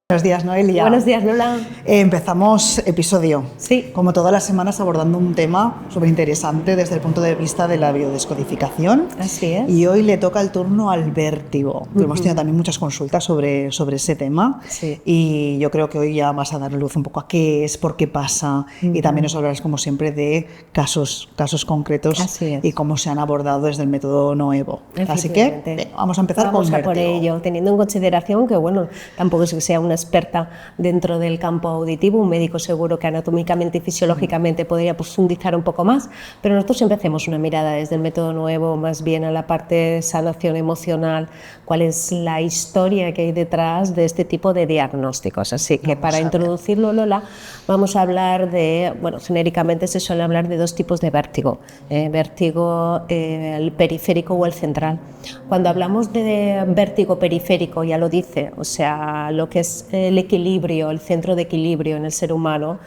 Buenos días, Noelia. Buenos días, Lola. Empezamos episodio. Sí. Como todas las semanas, abordando un tema súper interesante desde el punto de vista de la biodescodificación. Así es. Y hoy le toca el turno al vértigo. Hemos tenido también muchas consultas sobre ese tema. Sí. Y yo creo que hoy ya vas a dar luz un poco a qué es, por qué pasa. Y también nos hablarás, como siempre, de casos concretos. Así es. Y cómo se han abordado desde el método Noevo. Así que vamos a empezar con vértigo. Vamos a por ello, teniendo en consideración que, bueno, tampoco es que sea una experta dentro del campo auditivo, un médico seguro que anatómicamente y fisiológicamente podría profundizar un poco más, pero nosotros siempre hacemos una mirada desde el método Noevo más bien a la parte de sanación emocional, cuál es la historia que hay detrás de este tipo de diagnósticos. Así que para introducirlo, Lola, vamos a hablar de, bueno, genéricamente se suele hablar de dos tipos de vértigo, vértigo el periférico o el central. Cuando hablamos de vértigo periférico, ya lo dice, o sea, lo que es el equilibrio, el centro de equilibrio en el ser humano,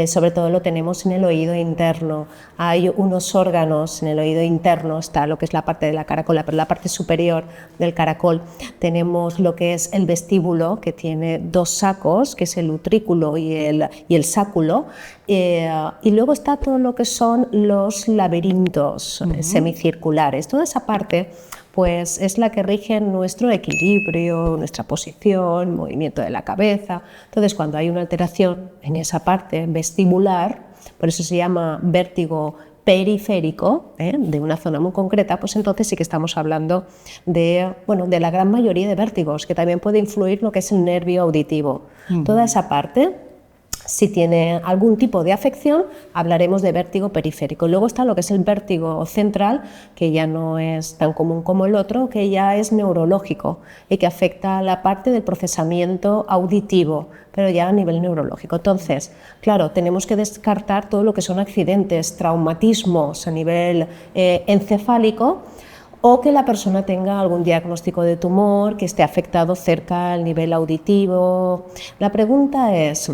sobre todo lo tenemos en el oído interno. Hay unos órganos en el oído interno, está lo que es la parte de la caracola, pero la parte superior del caracol tenemos lo que es el vestíbulo, que tiene dos sacos, que es el utrículo y el sáculo, y luego está todo lo que son los laberintos semicirculares. Toda esa parte pues es la que rige nuestro equilibrio, nuestra posición, movimiento de la cabeza. Entonces, cuando hay una alteración en esa parte vestibular, por eso se llama vértigo periférico, de una zona muy concreta, pues entonces sí que estamos hablando de, bueno, de la gran mayoría de vértigos, que también puede influir lo que es el nervio auditivo. Toda esa parte, si tiene algún tipo de afección, hablaremos de vértigo periférico. Luego está lo que es el vértigo central, que ya no es tan común como el otro, que ya es neurológico y que afecta a la parte del procesamiento auditivo, pero ya a nivel neurológico. Entonces, claro, tenemos que descartar todo lo que son accidentes, traumatismos a nivel encefálico, o que la persona tenga algún diagnóstico de tumor, que esté afectado cerca al nivel auditivo. La pregunta es,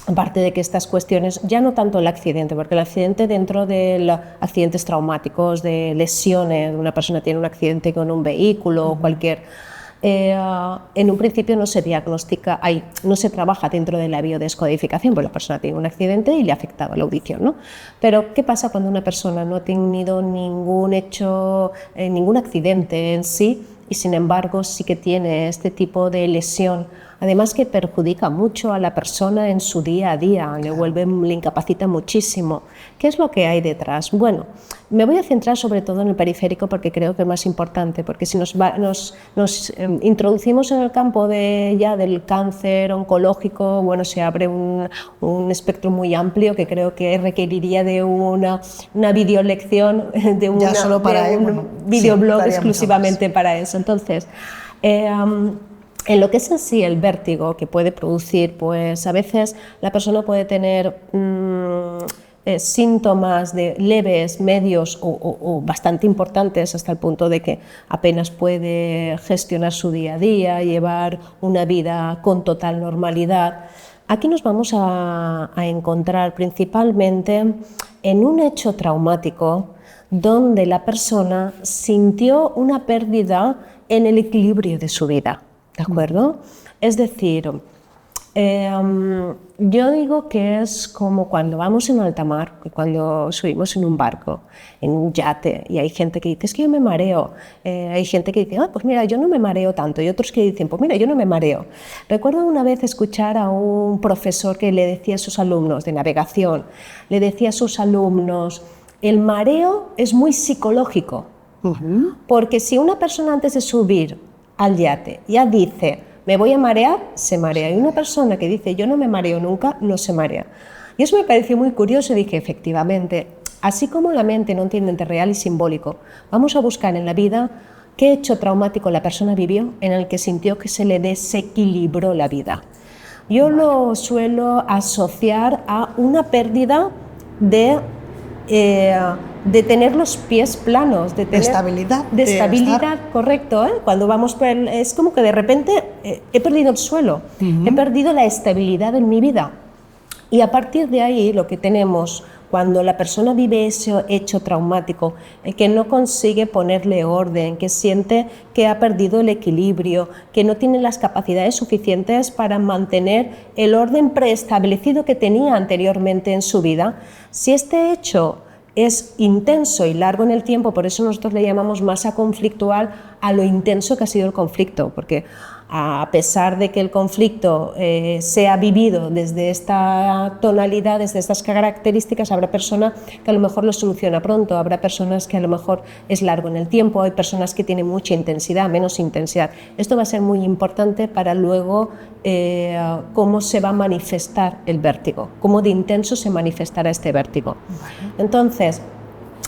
aparte de que estas cuestiones, ya no tanto el accidente, porque el accidente dentro de los accidentes traumáticos, de lesiones, una persona tiene un accidente con un vehículo o cualquier, en un principio no se diagnostica, no se trabaja dentro de la biodescodificación, porque la persona tiene un accidente y le ha afectado la audición, ¿no? Pero ¿qué pasa cuando una persona no ha tenido ningún hecho, ningún accidente en sí, y sin embargo sí que tiene este tipo de lesión, además que perjudica mucho a la persona en su día a día, le incapacita muchísimo? ¿Qué es lo que hay detrás? Bueno, me voy a centrar sobre todo en el periférico porque creo que es más importante, porque si nos introducimos en el campo del cáncer oncológico, bueno, se abre un espectro muy amplio que creo que requeriría de una videolección, de un videoblog exclusivamente para eso. Entonces, en lo que es en sí el vértigo que puede producir, pues a veces la persona puede tener síntomas de leves, medios o bastante importantes, hasta el punto de que apenas puede gestionar su día a día, llevar una vida con total normalidad. Aquí nos vamos a encontrar principalmente en un hecho traumático donde la persona sintió una pérdida en el equilibrio de su vida, ¿de acuerdo? Es decir, yo digo que es como cuando vamos en alta mar, cuando subimos en un barco, en un yate, y hay gente que dice, es que yo me mareo. Hay gente que dice, pues mira, yo no me mareo tanto, y otros que dicen, pues mira, yo no me mareo. Recuerdo una vez escuchar a un profesor que le decía a sus alumnos de navegación, le decía a sus alumnos, el mareo es muy psicológico, porque si una persona antes de subir al yate ya dice, me voy a marear, se marea. Y una persona que dice, yo no me mareo nunca, no se marea. Y eso me pareció muy curioso y dije, efectivamente, así como la mente no entiende entre real y simbólico, vamos a buscar en la vida qué hecho traumático la persona vivió en el que sintió que se le desequilibró la vida. Yo lo suelo asociar a una pérdida de de tener los pies planos, de tener estabilidad. De estabilidad, correcto. Cuando vamos por es como que de repente he perdido el suelo, he perdido la estabilidad en mi vida. Y a partir de ahí lo que tenemos cuando la persona vive ese hecho traumático, que no consigue ponerle orden, que siente que ha perdido el equilibrio, que no tiene las capacidades suficientes para mantener el orden preestablecido que tenía anteriormente en su vida, si este hecho es intenso y largo en el tiempo, por eso nosotros le llamamos masa conflictual a lo intenso que ha sido el conflicto, porque a pesar de que el conflicto sea vivido desde esta tonalidad, desde estas características, habrá personas que a lo mejor lo soluciona pronto, habrá personas que a lo mejor es largo en el tiempo, hay personas que tienen mucha intensidad, menos intensidad. Esto va a ser muy importante para luego cómo se va a manifestar el vértigo, cómo de intenso se manifestará este vértigo. Entonces,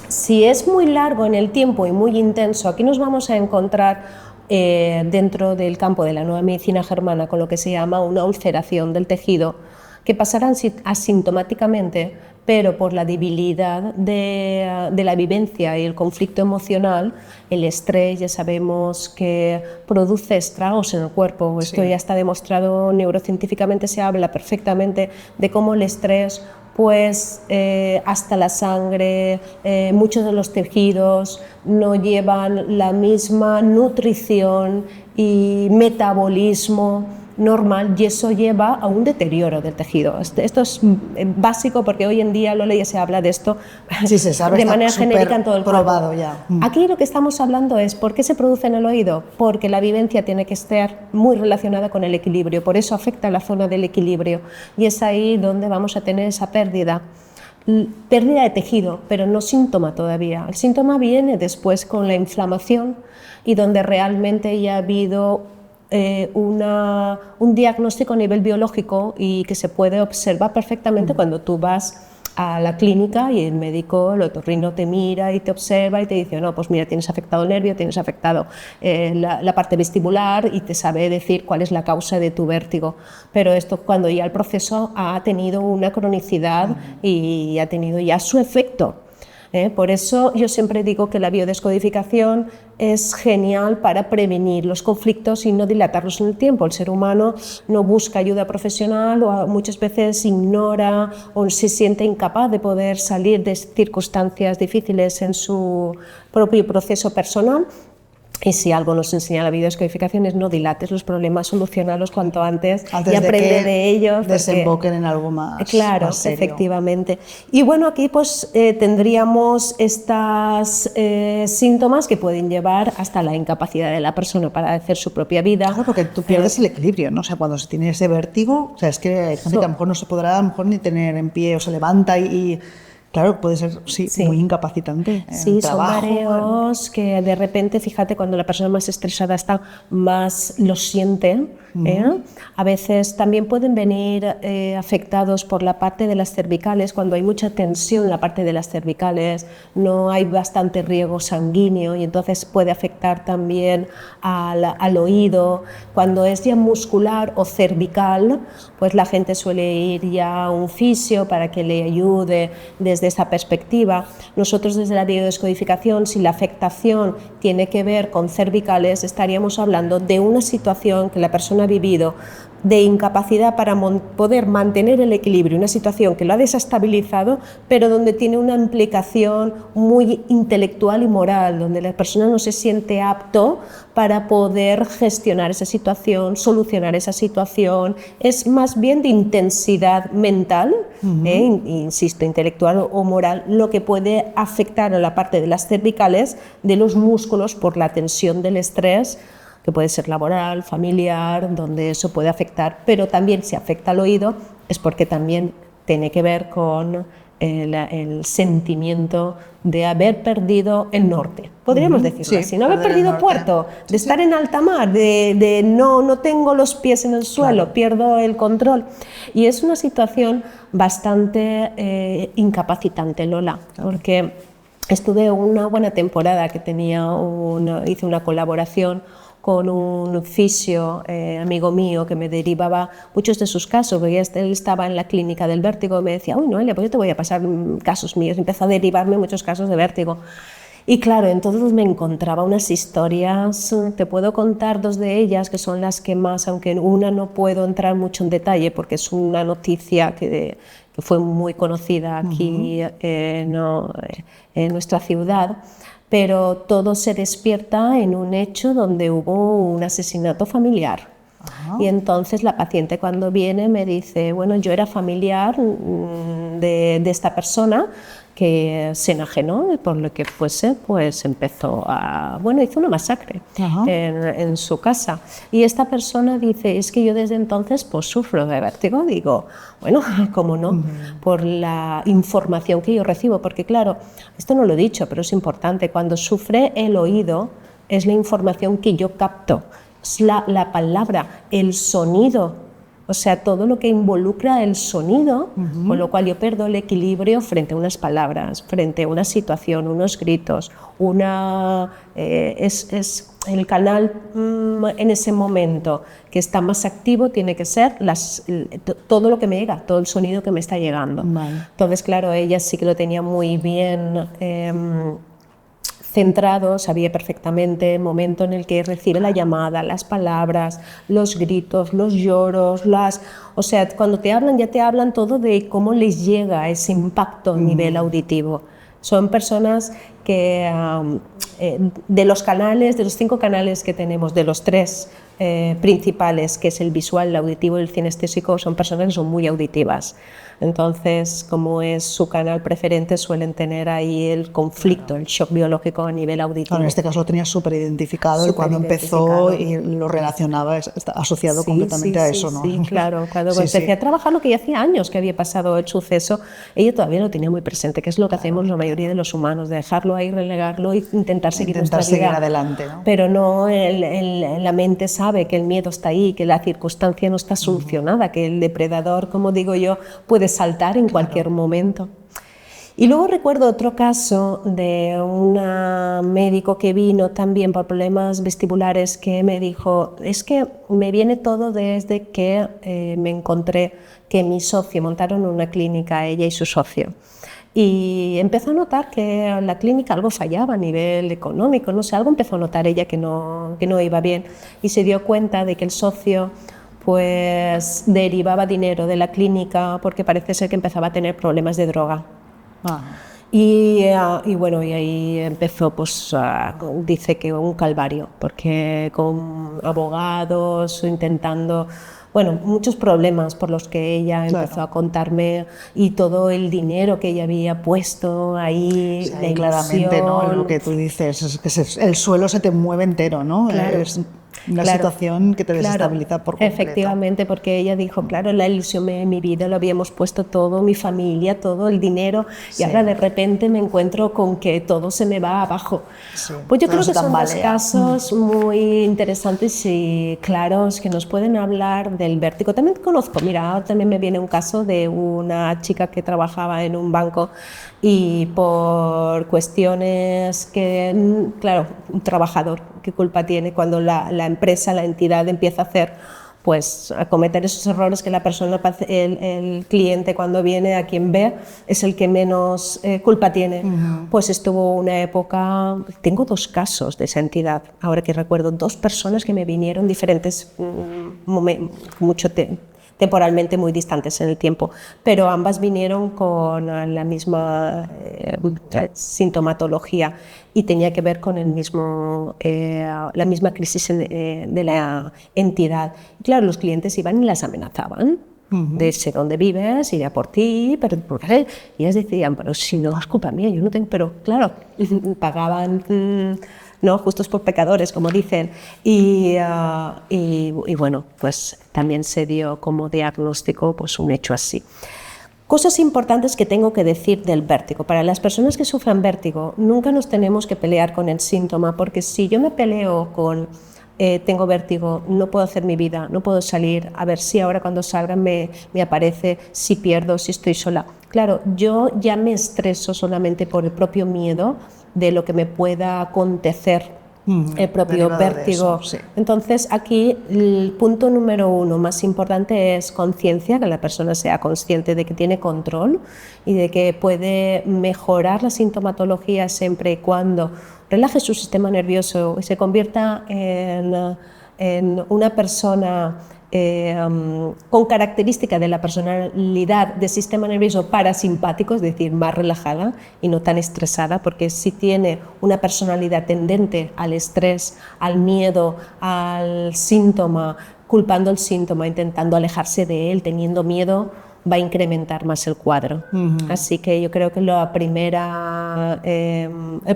si es muy largo en el tiempo y muy intenso, aquí nos vamos a encontrar dentro del campo de la nueva medicina germana con lo que se llama una ulceración del tejido, que pasará asintomáticamente, pero por la debilidad de la vivencia y el conflicto emocional, el estrés ya sabemos que produce estragos en el cuerpo. Esto ya está demostrado neurocientíficamente, se habla perfectamente de cómo el estrés pues hasta la sangre, muchos de los tejidos no llevan la misma nutrición y metabolismo normal y eso lleva a un deterioro del tejido. Esto es básico porque hoy en día, Lola, ya se habla de esto sí, se sabe, de manera genérica en todo el cuerpo. Probado ya. Aquí lo que estamos hablando es ¿por qué se produce en el oído? Porque la vivencia tiene que estar muy relacionada con el equilibrio, por eso afecta a la zona del equilibrio y es ahí donde vamos a tener esa pérdida de tejido, pero no síntoma todavía. El síntoma viene después con la inflamación y donde realmente ya ha habido un diagnóstico a nivel biológico y que se puede observar perfectamente cuando tú vas a la clínica y el médico, el otorrino, te mira y te observa y te dice, no, pues mira, tienes afectado el nervio, tienes afectado la parte vestibular y te sabe decir cuál es la causa de tu vértigo. Pero esto cuando ya el proceso ha tenido una cronicidad y ha tenido ya su efecto. Por eso yo siempre digo que la biodescodificación es genial para prevenir los conflictos y no dilatarlos en el tiempo. El ser humano no busca ayuda profesional o muchas veces ignora o se siente incapaz de poder salir de circunstancias difíciles en su propio proceso personal. Y si algo nos enseña la biodescodificación es no dilates los problemas, solucionarlos cuanto antes y aprende de ellos. Desemboquen en algo más. Claro, más serio. Efectivamente. Y bueno, aquí pues tendríamos estos síntomas que pueden llevar hasta la incapacidad de la persona para hacer su propia vida. Claro, porque tú pierdes el equilibrio, ¿no? O sea, cuando se tiene ese vértigo, o sea, es que hay gente que a lo mejor no se podrá a lo mejor ni tener en pie o se levanta y claro, puede ser muy incapacitante. Sí, son mareos que de repente, fíjate, cuando la persona más estresada está, más lo siente. A veces también pueden venir afectados por la parte de las cervicales, cuando hay mucha tensión en la parte de las cervicales, no hay bastante riego sanguíneo y entonces puede afectar también al oído. Cuando es ya muscular o cervical, pues la gente suele ir ya a un fisio para que le ayude desde esa perspectiva. Nosotros desde la biodescodificación, si la afectación tiene que ver con cervicales, estaríamos hablando de una situación que la persona ha vivido de incapacidad para poder mantener el equilibrio, una situación que lo ha desestabilizado, pero donde tiene una implicación muy intelectual y moral, donde la persona no se siente apto para poder gestionar esa situación, solucionar esa situación, es más bien de intensidad mental, insisto, intelectual o moral, lo que puede afectar a la parte de las cervicales, de los músculos por la tensión del estrés, que puede ser laboral, familiar, donde eso puede afectar, pero también si afecta al oído es porque también tiene que ver con el sentimiento de haber perdido el norte, podríamos decirlo así, no haber perdido puerto, de estar en alta mar, de no tengo los pies en el suelo, pierdo el control. Y es una situación bastante incapacitante, Lola, porque estuve una buena temporada que hice una colaboración con un fisio amigo mío que me derivaba muchos de sus casos, porque él estaba en la clínica del vértigo y me decía, uy, Noelia, pues yo te voy a pasar casos míos, y empezó a derivarme muchos casos de vértigo. Y claro, entonces me encontraba unas historias, te puedo contar 2 de ellas, que son las que más, aunque en una no puedo entrar mucho en detalle, porque es una noticia que fue muy conocida aquí en nuestra ciudad, pero todo se despierta en un hecho donde hubo un asesinato familiar. Y entonces la paciente cuando viene me dice, bueno, yo era familiar de esta persona que se enajenó y por lo que fuese, pues empezó hizo una masacre en su casa. Y esta persona dice, es que yo desde entonces pues sufro de vértigo. Digo, bueno, ¿cómo no? Por la información que yo recibo, porque claro, esto no lo he dicho, pero es importante, cuando sufre el oído es la información que yo capto, es la palabra, el sonido. O sea, todo lo que involucra el sonido, con lo cual yo pierdo el equilibrio frente a unas palabras, frente a una situación, unos gritos, es el canal en ese momento que está más activo tiene que ser todo lo que me llega, todo el sonido que me está llegando. Vale. Entonces, claro, ella sí que lo tenía muy bien centrado, sabía perfectamente el momento en el que recibe la llamada, las palabras, los gritos, los lloros, o sea, cuando te hablan, ya te hablan todo de cómo les llega ese impacto a nivel auditivo. Son personas que de los 5 canales que tenemos, de los 3 principales, que es el visual, el auditivo y el cinestésico, son personas que son muy auditivas. Entonces, como es su canal preferente, suelen tener ahí el conflicto, el shock biológico a nivel auditivo. Claro, en este caso lo tenía súper identificado y cuando empezó y lo relacionaba, está asociado completamente a eso, ¿no? Sí, claro. Cuando empecé a trabajar, lo que ya hacía años que había pasado el suceso, ella todavía lo tenía muy presente, que es lo que hacemos la mayoría de los humanos, dejarlo ahí, relegarlo y intentar seguir adelante, ¿no? Pero no, la mente sabe que el miedo está ahí, que la circunstancia no está solucionada, que el depredador, como digo yo, puede saltar en cualquier momento. Y luego recuerdo otro caso de un médico que vino también por problemas vestibulares, que me dijo, es que me viene todo desde que me encontré que mi socio, montaron una clínica, ella y su socio, y empezó a notar que en la clínica algo fallaba a nivel económico, no sé, algo empezó a notar ella que no iba bien, y se dio cuenta de que el socio pues derivaba dinero de la clínica porque parece ser que empezaba a tener problemas de droga. Y bueno, y ahí empezó, pues dice que un calvario, porque con abogados intentando, bueno, muchos problemas por los que ella empezó a contarme, y todo el dinero que ella había puesto ahí, sí, la claramente, ¿no? Lo que tú dices es que el suelo se te mueve entero, ¿no? Claro. Es una situación que te desestabiliza por completo. Efectivamente, porque ella dijo, claro, la ilusión de mi vida lo habíamos puesto todo, mi familia, todo el dinero, y ahora de repente me encuentro con que todo se me va abajo. Sí, pues yo creo que son 2 casos muy interesantes y claros que nos pueden hablar del vértigo. También conozco, mira, ahora también me viene un caso de una chica que trabajaba en un banco y por cuestiones que, claro, un trabajador, ¿qué culpa tiene cuando la empresa, la entidad empieza a hacer, pues a cometer esos errores que la persona, el cliente cuando viene, a quien ve, es el que menos culpa tiene? Pues estuvo una época, tengo 2 casos de esa entidad, ahora que recuerdo, 2 personas que me vinieron diferentes temporalmente muy distantes en el tiempo, pero ambas vinieron con la misma sintomatología y tenía que ver con la misma crisis de la entidad. Y claro, los clientes iban y las amenazaban. De sé dónde vives, iré a por ti, pero ¿por qué? Y ellas decían, pero si no es culpa mía, yo no tengo, pero claro, pagaban ¿no? Justos por pecadores, como dicen, y bueno, pues también se dio como diagnóstico pues un hecho así. Cosas importantes que tengo que decir del vértigo. Para las personas que sufran vértigo, nunca nos tenemos que pelear con el síntoma, porque si yo me peleo con tengo vértigo, no puedo hacer mi vida, no puedo salir, a ver si ahora cuando salga me aparece, si pierdo, si estoy sola. Claro, yo ya me estreso solamente por el propio miedo de lo que me pueda acontecer, el propio vértigo. Eso, sí. Entonces, aquí el punto número 1 más importante es conciencia, que la persona sea consciente de que tiene control y de que puede mejorar la sintomatología siempre y cuando relaje su sistema nervioso y se convierta en una persona con característica de la personalidad de sistema nervioso parasimpático, es decir, más relajada y no tan estresada, porque si tiene una personalidad tendente al estrés, al miedo, al síntoma, culpando el síntoma, intentando alejarse de él, teniendo miedo, va a incrementar más el cuadro. Así que yo creo que el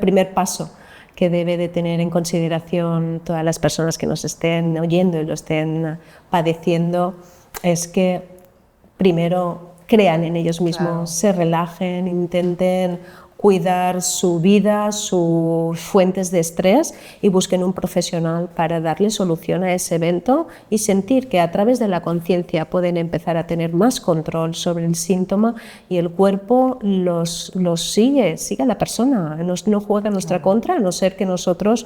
primer paso que debe de tener en consideración todas las personas que nos estén oyendo y lo estén padeciendo es que primero crean en ellos mismos, claro, se relajen, intenten cuidar su vida, sus fuentes de estrés y busquen un profesional para darle solución a ese evento y sentir que a través de la conciencia pueden empezar a tener más control sobre el síntoma y el cuerpo los sigue a la persona, no juega en nuestra contra, a no ser que nosotros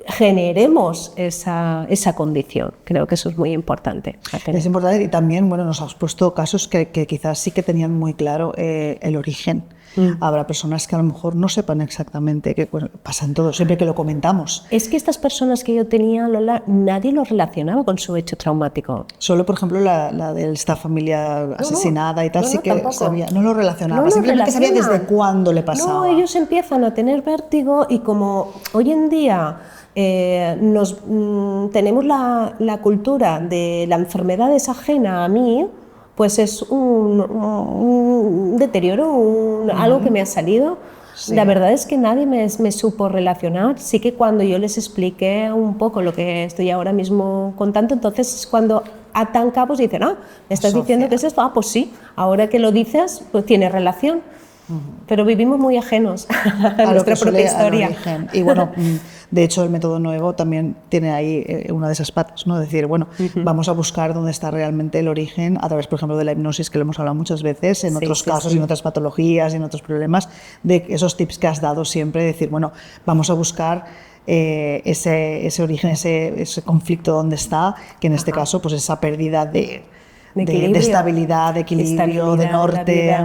generemos esa condición. Creo que eso es muy importante. Es importante y también, bueno, nos has puesto casos que quizás sí que tenían muy claro el origen. Habrá personas que a lo mejor no sepan exactamente qué pasa en todo, siempre que lo comentamos. Es que estas personas que yo tenía, Lola, nadie lo relacionaba con su hecho traumático. Solo, por ejemplo, la de esta familia asesinada y tal, sí que sabía, no lo relacionaba, simplemente sabía desde cuándo le pasaba. No, ellos empiezan a tener vértigo y como hoy en día tenemos la cultura de la enfermedad es ajena a mí, pues es un deterioro, algo que me ha salido. Sí. La verdad es que nadie me supo relacionar. Sí que cuando yo les expliqué un poco lo que estoy ahora mismo contando, entonces es cuando atan cabos y dicen, me estás diciendo que es esto, pues sí, ahora que lo dices, pues tiene relación. Pero vivimos muy ajenos a nuestra propia historia. Y bueno, de hecho el método nuevo también tiene ahí una de esas patas, ¿no? Es decir, bueno, vamos a buscar dónde está realmente el origen a través, por ejemplo, de la hipnosis, que lo hemos hablado muchas veces, en otros casos, en otras patologías, en otros problemas, de esos tips que has dado siempre, de decir, bueno, vamos a buscar ese origen, ese conflicto dónde está, que en este caso, pues esa pérdida de estabilidad, de equilibrio, de norte.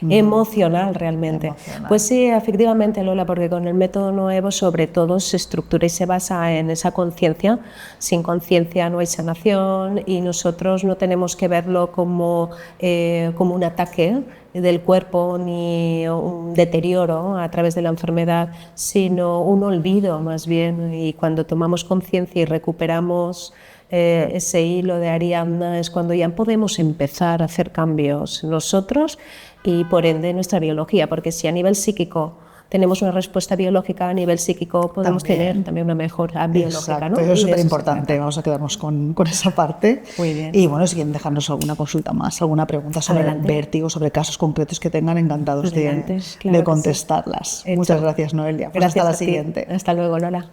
Emocional realmente. Pues sí, efectivamente, Lola, porque con el método nuevo sobre todo se estructura y se basa en esa conciencia. Sin conciencia no hay sanación y nosotros no tenemos que verlo como un ataque del cuerpo ni un deterioro a través de la enfermedad, sino un olvido más bien. Y cuando tomamos conciencia y recuperamos ese hilo de Ariadna es cuando ya podemos empezar a hacer cambios nosotros y por ende nuestra biología, porque si a nivel psíquico tenemos una respuesta biológica, a nivel psíquico podemos tener también una mejora biológica. Exacto, ¿no? Eso es súper importante, vamos a quedarnos con esa parte. Muy bien. Y bueno, si quieren dejarnos alguna consulta más, alguna pregunta sobre el vértigo, sobre casos concretos que tengan, encantados de contestarlas. Muchas gracias, Noelia. Pues gracias hasta la siguiente. Hasta luego, Lola.